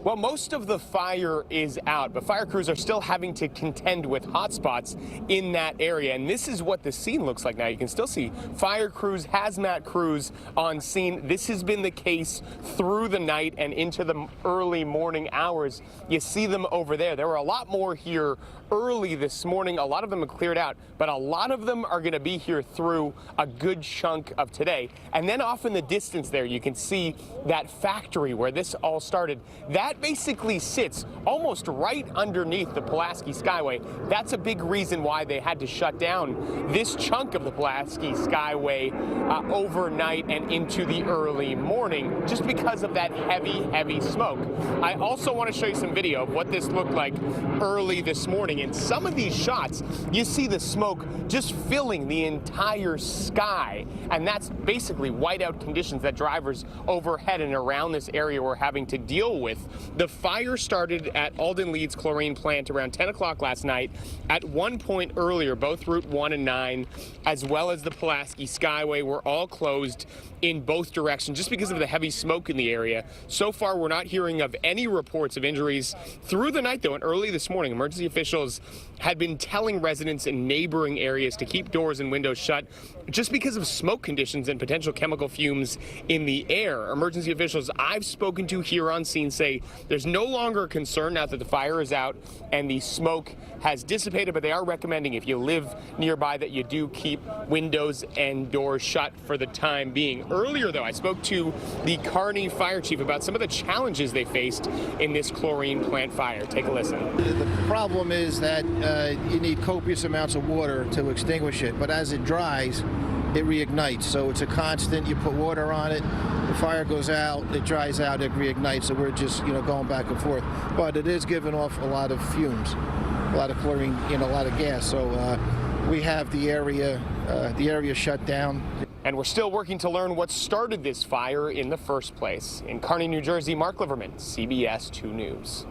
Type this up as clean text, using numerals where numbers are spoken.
Well, most of the fire is out, but fire crews are still having to contend with hotspots in that area. And this is what the scene looks like now. You can still see fire crews, hazmat crews on scene. This has been the case through the night and into the early morning hours. You see them over there. There were a lot more here early this morning. A lot of them have cleared out, but a lot of them are going to be here through a good chunk of today. And then off in the distance there, you can see that factory where this all started. That basically sits almost right underneath the Pulaski Skyway. That's a big reason why they had to shut down this chunk of the Pulaski Skyway overnight and into the early morning, just because of that heavy smoke. I also want to show you some video of what this looked like early this morning. In some of these shots, you see the smoke just filling the entire sky, and that's basically whiteout conditions that drivers overhead and around this area were having to deal with. The fire started at Alden Leeds Chlorine plant around 10 o'clock last night. At one point earlier, both Route 1 and 9, as well as the Pulaski Skyway, were all closed in both directions just because of the heavy smoke in the area. So far, we're not hearing of any reports of injuries. Through the night, though, and early this morning, emergency officials had been telling residents in neighboring areas to keep doors and windows shut just because of smoke conditions and potential chemical fumes in the air. Emergency officials I've spoken to here on scene say there's no longer a concern now that the fire is out and the smoke has dissipated, but they are recommending if you live nearby that you do keep windows and doors shut for the time being. Earlier, though, I spoke to the Kearny fire chief about some of the challenges they faced in this chlorine plant fire. Take a listen. The problem is that you need copious amounts of water to extinguish it, but as it dries, it reignites. So it's a constant. You put water on it, the fire goes out, it dries out, it reignites. So we're just, going back and forth. But it is giving off a lot of fumes, a lot of chlorine, a lot of gas. So we have the area shut down. And we're still working to learn what started this fire in the first place. In Kearny, New Jersey, Marc Liverman, CBS 2 News.